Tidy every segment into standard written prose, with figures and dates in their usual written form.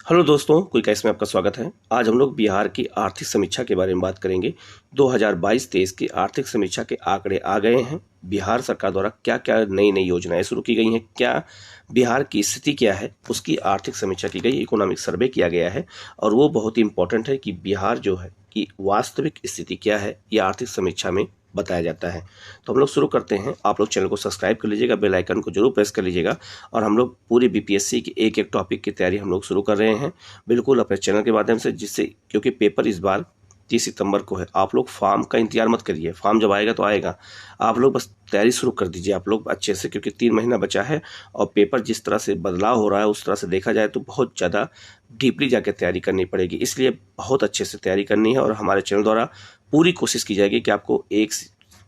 Hello दोस्तों, quick में आपका स्वागत है। आज हम लोग बिहार की आर्थिक समीक्षा के बारे में बात करेंगे। 2022-23 की आर्थिक समीक्षा के आंकड़े आ गए हैं। बिहार सरकार द्वारा क्या क्या नई नई योजनाएं शुरू की गई हैं, क्या बिहार की स्थिति क्या है, उसकी आर्थिक समीक्षा की गई, इकोनॉमिक सर्वे किया गया है। और वो बहुत ही इंपॉर्टेंट है कि बिहार जो है कि वास्तविक स्थिति क्या है, ये आर्थिक समीक्षा में बताया जाता है। तो हम लोग शुरू करते हैं। आप लोग चैनल को सब्सक्राइब कर लीजिएगा, बेल आइकन को जरूर प्रेस कर लीजिएगा। और हम लोग पूरी बीपीएससी की एक एक टॉपिक की तैयारी हम लोग शुरू कर रहे हैं, बिल्कुल अपने चैनल के माध्यम से, जिससे क्योंकि पेपर इस बार 30 सितंबर को है। आप लोग फॉर्म का इंतजार मत करिए, फॉर्म जब आएगा तो आएगा, आप लोग बस तैयारी शुरू कर दीजिए आप लोग अच्छे से, क्योंकि 3 महीना बचा है। और पेपर जिस तरह से बदलाव हो रहा है उस तरह से देखा जाए तो बहुत ज़्यादा डीपली जाके तैयारी करनी पड़ेगी, इसलिए बहुत अच्छे से तैयारी करनी है। और हमारे चैनल द्वारा पूरी कोशिश की जाएगी कि आपको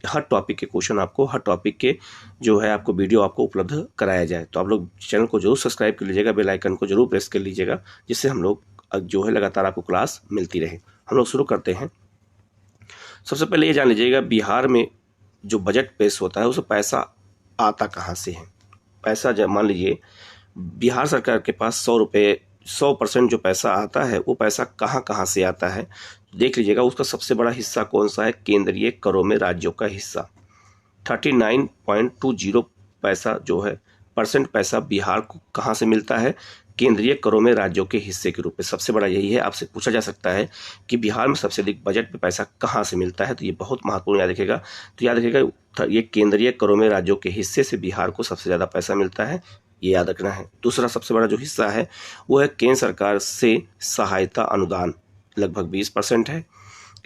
हर टॉपिक के क्वेश्चन, आपको हर टॉपिक के जो है आपको वीडियो आपको उपलब्ध कराया जाए। तो आप लोग चैनल को जरूर सब्सक्राइब कर लीजिएगा, बेल आइकन को जरूर प्रेस कर लीजिएगा, जिससे हम लोग जो है लगातार आपको क्लास मिलती रहे। हम लोग शुरू करते हैं। सबसे पहले ये जान लीजिएगा, बिहार में जो बजट पेश होता है उसमें पैसा आता कहाँ से है। पैसा जब मान लीजिए बिहार सरकार के पास 100% जो पैसा आता है, वो पैसा कहाँ कहाँ से आता है देख लीजिएगा। उसका सबसे बड़ा हिस्सा कौन सा है? केंद्रीय करों में राज्यों का हिस्सा 39.20 पैसा जो है परसेंट पैसा बिहार को कहाँ से मिलता है? केंद्रीय करों में राज्यों के हिस्से के रूप में। सबसे बड़ा यही है। आपसे पूछा जा सकता है कि बिहार में सबसे अधिक बजट में पैसा कहाँ से मिलता है, तो ये बहुत महत्वपूर्ण याद रखेगा। तो याद रखेगा ये केंद्रीय करों में राज्यों के हिस्से से बिहार को सबसे ज़्यादा पैसा मिलता है, ये याद रखना है। दूसरा सबसे बड़ा जो हिस्सा है वो है केंद्र सरकार से सहायता अनुदान, लगभग 20% है।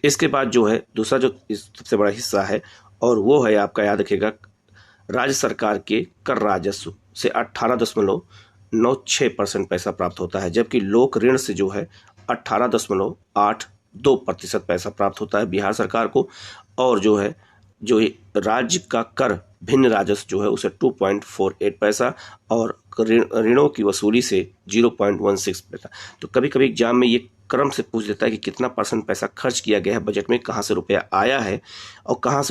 इसके बाद जो है दूसरा जो सबसे बड़ा हिस्सा है, और वो है आपका, याद रखिएगा, राज्य सरकार के कर राजस्व से 18.96% पैसा प्राप्त होता है, जबकि लोक ऋण से जो है 18.82% पैसा प्राप्त होता है बिहार सरकार को। और जो है जो राज्य का कर भिन्न राजस्व जो है उसे 2.48 पैसा, और ऋणों की वसूली से 0.16 पैसा। तो कभी कभी एग्जाम में ये क्रम से पूछ देता है कि कितना % पैसा खर्च किया गया है बजट में, कहाँ से रुपया आया है और कहाँ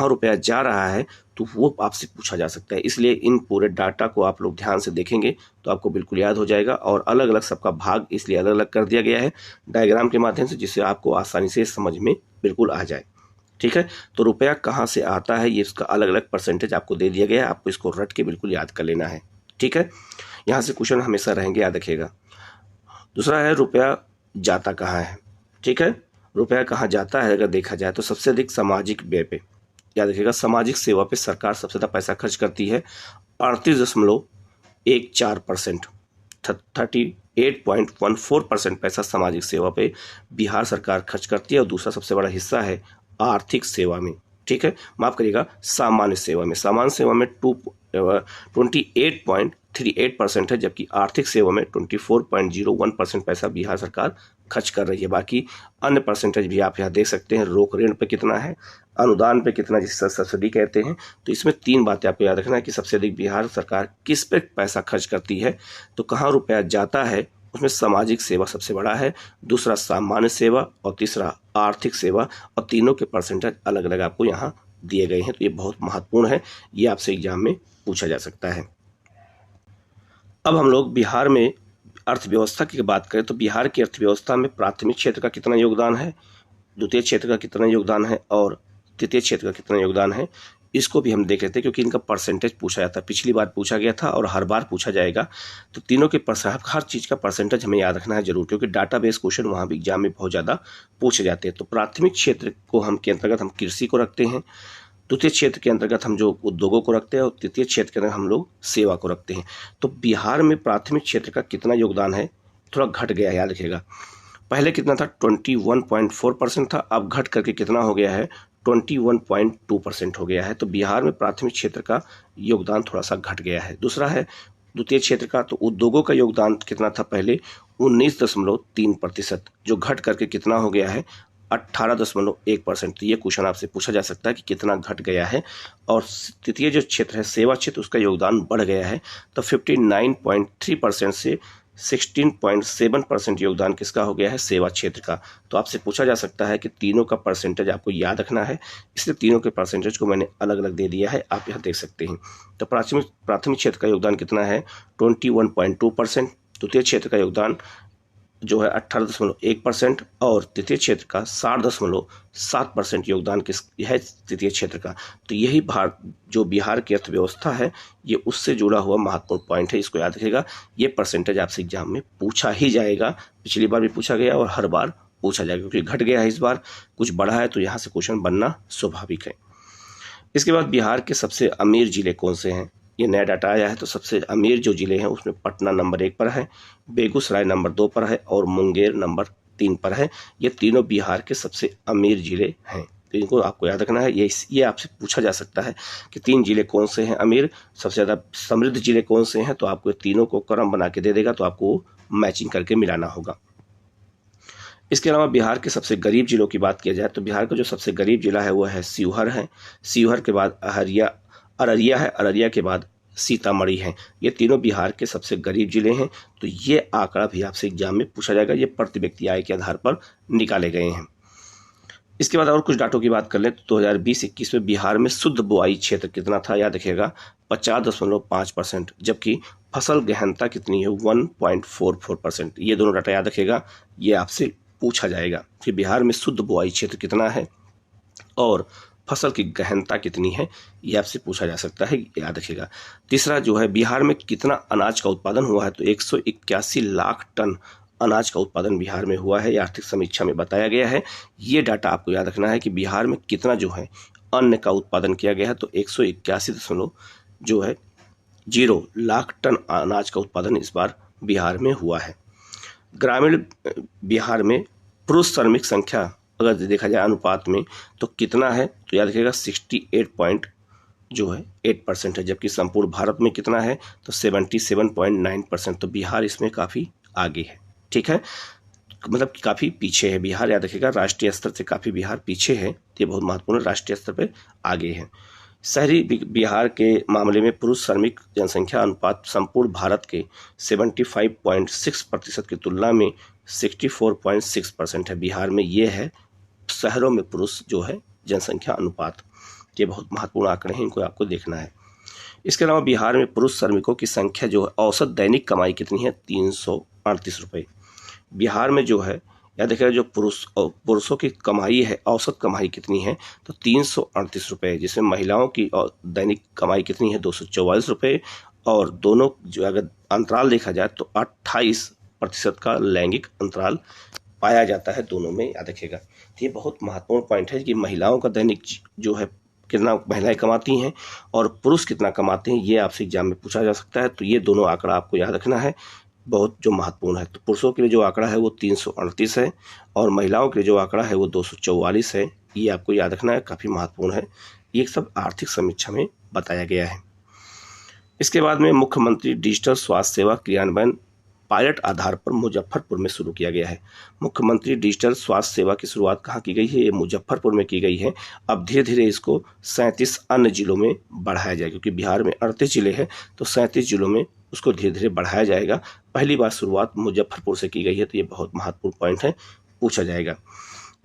रुपया जा रहा है, तो वो आपसे पूछा जा सकता है। इसलिए इन पूरे डाटा को आप लोग ध्यान से देखेंगे तो आपको बिल्कुल याद हो जाएगा। और अलग अलग सबका भाग इसलिए अलग अलग कर दिया गया है डायग्राम के माध्यम से, जिससे आपको आसानी से समझ में बिल्कुल आ जाए। ठीक है, तो रुपया कहाँ से आता है ये उसका अलग अलग % आपको दे दिया गया है, आपको इसको रट के बिल्कुल याद कर लेना है। ठीक है, यहाँ से क्वेश्चन हमेशा रहेंगे, याद रखिएगा। दूसरा है रुपया जाता कहाँ है। ठीक है, रुपया कहाँ जाता है अगर देखा जाए तो सबसे अधिक सामाजिक व्यय पे, याद रखिएगा, सामाजिक सेवा पे सरकार सबसे ज़्यादा पैसा खर्च करती है। 38.14%, 38.14% पैसा सामाजिक सेवा पे बिहार सरकार खर्च करती है। और दूसरा सबसे बड़ा हिस्सा है आर्थिक सेवा में। ठीक है, माफ करिएगा, सामान्य सेवा में। सामान्य सेवा में 28.38% है, जबकि आर्थिक सेवा में 24.01% पैसा बिहार सरकार खर्च कर रही है। बाकी अन्य % भी आप यहाँ देख सकते हैं। रोक ऋण पे कितना है, अनुदान पे कितना, जिसे सब्सिडी कहते हैं। तो इसमें 3 बातें आपको याद रखना है कि सबसे अधिक बिहार सरकार किस पे पैसा खर्च करती है, तो कहाँ रुपया जाता है उसमें सामाजिक सेवा सबसे बड़ा है, दूसरा सामान्य सेवा, और तीसरा आर्थिक सेवा। और तीनों के % अलग अलग आपको यहाँ दिए गए हैं। तो ये बहुत महत्वपूर्ण है, ये आपसे एग्जाम में पूछा जा सकता है। अब हम लोग बिहार में अर्थव्यवस्था की बात करें तो बिहार की अर्थव्यवस्था में प्राथमिक क्षेत्र का कितना योगदान है, द्वितीय क्षेत्र का कितना योगदान है, और तृतीय क्षेत्र का कितना योगदान है, इसको भी हम देख लेते हैं, क्योंकि इनका % पूछा जाता है। पिछली बार पूछा गया था और हर बार पूछा जाएगा। तो तीनों के हर चीज़ का % हमें याद रखना है जरूर, क्योंकि डाटाबेस क्वेश्चन वहाँ भी एग्जाम में बहुत ज़्यादा पूछे जाते हैं। तो प्राथमिक क्षेत्र को के अंतर्गत हम कृषि को रखते हैं, द्वितीय क्षेत्र के अंतर्गत हम जो उद्योगों को रखते हैं, और तृतीय क्षेत्र के अंदर हम लोग सेवा को रखते हैं। तो बिहार में प्राथमिक क्षेत्र का कितना योगदान है, थोड़ा घट गया है, याद रखिएगा। पहले कितना था, 21.4% था, अब घट करके कितना हो गया है, 21.2% हो गया है। तो बिहार में प्राथमिक क्षेत्र का योगदान थोड़ा सा घट गया है। दूसरा है द्वितीय क्षेत्र का, तो उद्योगों का योगदान कितना था पहले, 19.3%, जो घट करके कितना हो गया है, 18.1%। तो ये क्वेश्चन आपसे पूछा जा सकता है कि कितना घट गया है। और तृतीय जो क्षेत्र है सेवा क्षेत्र, उसका योगदान बढ़ गया है। तो 59.3% से 16.7% योगदान किसका हो गया है, सेवा क्षेत्र का। तो आपसे पूछा जा सकता है कि तीनों का % आपको याद रखना है, इसलिए तीनों के % को मैंने अलग अलग दे दिया है, आप यहाँ देख सकते हैं। तो प्राथमिक क्षेत्र का योगदान कितना है, 21.2%, द्वितीय क्षेत्र का योगदान जो है 18.1% और तृतीय क्षेत्र का 60.7% योगदान किस है तृतीय क्षेत्र का। तो यही जो बिहार की अर्थव्यवस्था है ये उससे जुड़ा हुआ महत्वपूर्ण पॉइंट है, इसको याद रखिएगा। ये परसेंटेज आपसे एग्जाम में पूछा ही जाएगा, पिछली बार भी पूछा गया और हर बार पूछा जाएगा, क्योंकि घट गया है इस बार, कुछ बढ़ा है तो यहाँ से क्वेश्चन बनना स्वाभाविक है। इसके बाद बिहार के सबसे अमीर जिले कौन से हैं, ये नया डाटा आया है। तो सबसे अमीर जो जिले हैं उसमें पटना नंबर 1 पर है, बेगूसराय नंबर 2 पर है और मुंगेर नंबर 3 पर है। ये तीनों बिहार के सबसे अमीर जिले हैं, तो इनको आपको याद रखना है। ये आपसे पूछा जा सकता है कि 3 जिले कौन से हैं अमीर, सबसे ज़्यादा समृद्ध जिले कौन से हैं, तो आपको तीनों को क्रम बना के दे देगा, तो आपको मैचिंग करके मिलाना होगा। इसके अलावा बिहार के सबसे गरीब जिलों की बात किया जाए तो बिहार का जो सबसे गरीब जिला है वो है शिवहर है, शिवहर के बाद अररिया है, अररिया के बाद सीतामढ़ी है। ये तीनों बिहार के सबसे गरीब जिले हैं। तो ये आंकड़ा भी आपसे एग्जाम में पूछा जाएगा, ये प्रति व्यक्ति आय के आधार पर निकाले गए हैं। इसके बाद और कुछ डाटों की बात कर लें तो 2020-21 में बिहार में शुद्ध बुआई क्षेत्र कितना था, याद रखिएगा 50.5%, जबकि फसल गहनता कितनी है 1.44%। ये दोनों डाटा याद रखिएगा, ये आपसे पूछा जाएगा कि बिहार में शुद्ध बुआई क्षेत्र कितना है और फसल की गहनता कितनी है, ये आपसे पूछा जा सकता है, याद रखिएगा। तीसरा जो है बिहार में कितना अनाज का उत्पादन हुआ है, तो 181 लाख टन अनाज का उत्पादन बिहार में हुआ है, आर्थिक समीक्षा में बताया गया है। ये डाटा आपको याद रखना है कि बिहार में कितना जो है अन्न का उत्पादन किया गया है, तो 181.0 लाख टन अनाज का उत्पादन इस बार बिहार में हुआ है। ग्रामीण बिहार में पुरुष श्रमिक संख्या अगर देखा जाए अनुपात में तो कितना है, तो याद रखिएगा 68% है, जबकि संपूर्ण भारत में कितना है तो 77.9%। तो बिहार इसमें काफ़ी आगे है, ठीक है, मतलब काफ़ी पीछे है बिहार, याद रखिएगा राष्ट्रीय स्तर से काफ़ी बिहार पीछे है, ये बहुत महत्वपूर्ण है, राष्ट्रीय स्तर पे आगे है। शहरी बिहार के मामले में पुरुष श्रमिक जनसंख्या अनुपात संपूर्ण भारत के 75.6% की तुलना में 64.6% है बिहार में। ये है शहरों में पुरुष जो है जनसंख्या अनुपात, ये बहुत महत्वपूर्ण आंकड़े हैं, इनको आपको देखना है। इसके अलावा बिहार में पुरुष श्रमिकों की संख्या जो है औसत दैनिक कमाई कितनी है 338 रुपये। बिहार में जो है याद रखिएगा जो पुरुषों की कमाई है औसत कमाई कितनी है तो 338 रुपये, जिसमें महिलाओं की दैनिक कमाई कितनी है 244 रुपये, और दोनों जो अगर अंतराल देखा जाए तो 28% का लैंगिक अंतराल पाया जाता है दोनों में, याद रखिएगा। तो ये बहुत महत्वपूर्ण पॉइंट है कि महिलाओं का दैनिक जो है कितना महिलाएं कमाती हैं और पुरुष कितना कमाते हैं, ये आपसे एग्जाम में पूछा जा सकता है। तो ये दोनों आंकड़ा आपको याद रखना है, बहुत जो महत्वपूर्ण है। तो पुरुषों के लिए जो आंकड़ा है वो 338 है और महिलाओं के लिए जो आंकड़ा है वो 244 है, ये आपको याद रखना है, काफ़ी महत्वपूर्ण है। ये सब आर्थिक समीक्षा में बताया गया है। इसके बाद में मुख्यमंत्री डिजिटल स्वास्थ्य सेवा क्रियान्वयन पायलट आधार पर मुजफ्फरपुर में शुरू किया गया है। मुख्यमंत्री डिजिटल स्वास्थ्य सेवा की शुरुआत कहाँ की गई है, ये मुजफ्फरपुर में की गई है। अब धीरे धीरे इसको 37 अन्य जिलों में बढ़ाया जाएगा, क्योंकि बिहार में 38 जिले हैं तो 37 जिलों में उसको धीरे धीरे बढ़ाया जाएगा। पहली बार शुरुआत मुजफ्फरपुर से की गई है, तो ये बहुत महत्वपूर्ण पॉइंट है, पूछा जाएगा।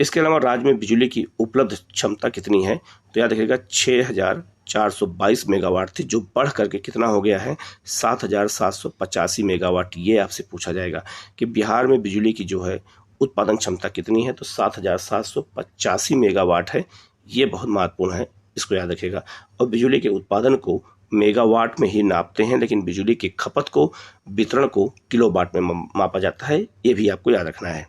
इसके अलावा राज्य में बिजली की उपलब्ध क्षमता कितनी है, तो याद रखिएगा 6422 मेगावाट थी, जो बढ़ करके कितना हो गया है 7785 मेगावाट। ये आपसे पूछा जाएगा कि बिहार में बिजली की जो है उत्पादन क्षमता कितनी है, तो 7785 मेगावाट है। ये बहुत महत्वपूर्ण है, इसको याद रखिएगा। और बिजली के उत्पादन को मेगावाट में ही नापते हैं, लेकिन बिजली की खपत को वितरण को किलोवाट में मापा जाता है, ये भी आपको याद रखना है।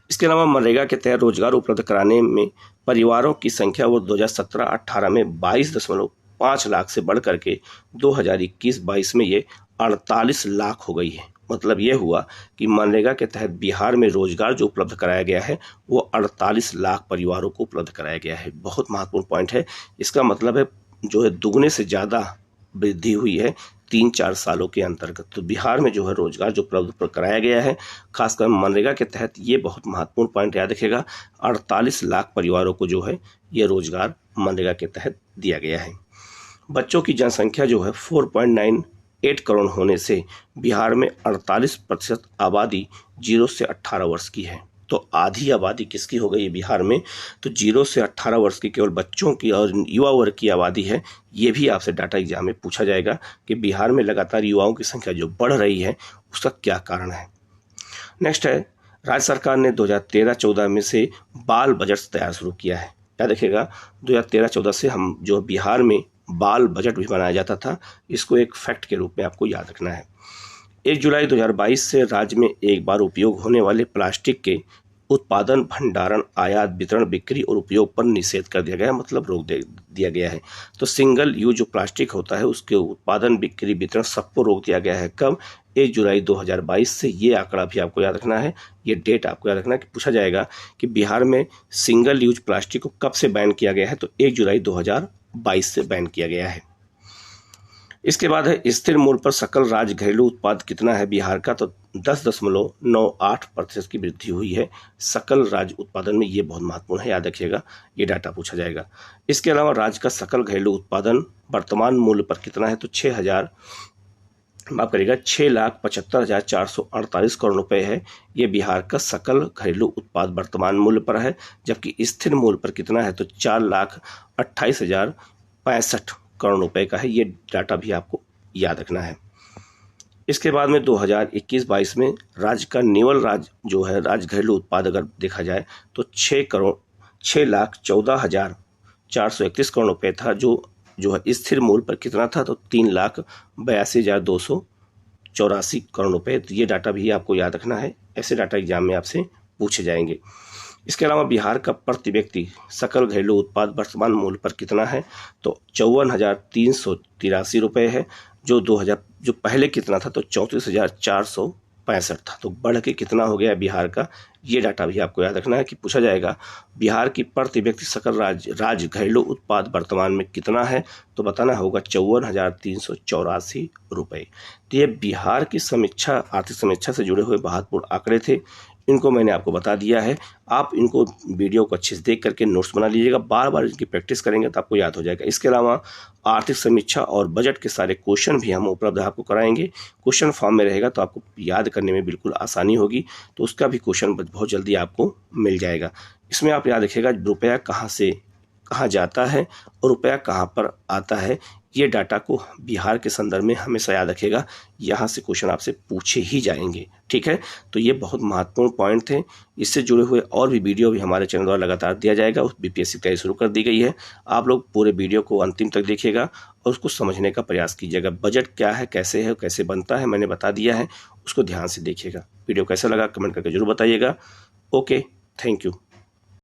इसके अलावा मनरेगा के तहत रोजगार उपलब्ध कराने में परिवारों की संख्या वो 2017-18 में 22.5 लाख से बढ़ करके 2021-22 में ये 48 लाख हो गई है। मतलब ये हुआ कि मनरेगा के तहत बिहार में रोजगार जो उपलब्ध कराया गया है वो 48 लाख परिवारों को उपलब्ध कराया गया है। बहुत महत्वपूर्ण पॉइंट है। इसका मतलब है जो है दुगने से ज़्यादा वृद्धि हुई है 3-4 सालों के अंतर्गत। तो बिहार में जो है रोजगार जो उपलब्ध कराया गया है खासकर मनरेगा के तहत, ये बहुत महत्वपूर्ण पॉइंट याद रखिएगा। 48 लाख परिवारों को जो है ये रोजगार मनरेगा के तहत दिया गया है। बच्चों की जनसंख्या जो है 4.98 करोड़ होने से बिहार में 48% आबादी 0 से 18 वर्ष की है। तो आधी आबादी किसकी हो गई है बिहार में, तो 0 से 18 वर्ष की केवल बच्चों की और युवा वर्ग की आबादी है। ये भी आपसे डाटा एग्जाम में पूछा जाएगा कि बिहार में लगातार युवाओं की संख्या जो बढ़ रही है उसका क्या कारण है। नेक्स्ट है, राज्य सरकार ने 2013-14 में से बाल बजट तैयार शुरू किया है। क्या देखिएगा, 2013-14 से हम जो बिहार में बाल बजट भी बनाया जाता था, इसको एक फैक्ट के रूप में आपको याद रखना है। 1 जुलाई 2022 से राज्य में एक बार उपयोग होने वाले प्लास्टिक के उत्पादन, भंडारण, आयात, वितरण, बिक्री और उपयोग पर निषेध कर दिया गया है, मतलब रोक दिया गया है। तो सिंगल यूज जो प्लास्टिक होता है उसके उत्पादन, बिक्री, वितरण सबको रोक दिया गया है। कब? 1 जुलाई 2022 से। ये आंकड़ा भी आपको याद रखना है, ये डेट आपको याद रखना है कि पूछा जाएगा कि बिहार में सिंगल यूज प्लास्टिक को कब से बैन किया गया है, तो 1 जुलाई 2022 से बैन किया गया है। इसके बाद है, स्थिर मूल्य पर सकल राज्य घरेलू उत्पाद कितना है बिहार का, तो 10.98% की वृद्धि हुई है सकल राज्य उत्पादन में। ये बहुत महत्वपूर्ण है, याद रखिएगा, ये डाटा पूछा जाएगा। इसके अलावा राज्य का सकल घरेलू उत्पादन वर्तमान मूल्य पर कितना है, तो 6,75,448 करोड़ रुपए है। ये बिहार का सकल घरेलू उत्पाद वर्तमान मूल्य पर है, जबकि स्थिर मूल्य पर कितना है, तो 4,28,065 करोड़ रुपए का है। ये डाटा भी आपको याद रखना है। इसके बाद में 2021-22 में राज्य का निवल राज्य जो है राज्य घरेलू उत्पाद अगर देखा जाए तो 6,14,431 करोड़ रुपए था, जो है स्थिर मूल्य पर कितना था, तो 3,82,284 करोड़ रुपए। तो ये डाटा भी आपको याद रखना है, ऐसे डाटा एग्जाम में आपसे पूछे जाएंगे। इसके अलावा बिहार का प्रति व्यक्ति सकल घरेलू उत्पाद वर्तमान मूल्य पर कितना है, तो 54,383 रुपये है, जो पहले कितना था, तो 34,465 था। तो बढ़ के कितना हो गया बिहार का, ये डाटा भी आपको याद रखना है कि पूछा जाएगा बिहार की प्रति व्यक्ति सकल राज्य घरेलू उत्पाद वर्तमान में कितना है, तो बताना होगा 54,384 रुपये। तो ये बिहार की समीक्षा, आर्थिक समीक्षा से जुड़े हुए महत्वपूर्ण आंकड़े थे, इनको मैंने आपको बता दिया है। आप इनको वीडियो को अच्छे से देख करके नोट्स बना लीजिएगा, बार बार इनकी प्रैक्टिस करेंगे तो आपको याद हो जाएगा। इसके अलावा आर्थिक समीक्षा और बजट के सारे क्वेश्चन भी हम उपलब्ध आपको कराएंगे, क्वेश्चन फॉर्म में रहेगा, तो आपको याद करने में बिल्कुल आसानी होगी। तो उसका भी क्वेश्चन बहुत जल्दी आपको मिल जाएगा। इसमें आप याद रखिएगा रुपया कहाँ से कहाँ जाता है और रुपया कहाँ पर आता है, ये डाटा को बिहार के संदर्भ में हमेशा याद रखिएगा, यहाँ से क्वेश्चन आपसे पूछे ही जाएंगे। ठीक है, तो ये बहुत महत्वपूर्ण पॉइंट थे। इससे जुड़े हुए और भी वीडियो भी हमारे चैनल द्वारा लगातार दिया जाएगा। उस बीपीएससी की तैयारी शुरू कर दी गई है, आप लोग पूरे वीडियो को अंतिम तक देखिएगा और उसको समझने का प्रयास कीजिएगा। बजट क्या है, कैसे बनता है, मैंने बता दिया है, उसको ध्यान से देखिएगा। वीडियो कैसा लगा कमेंट करके जरूर बताइएगा। Okay, thank you.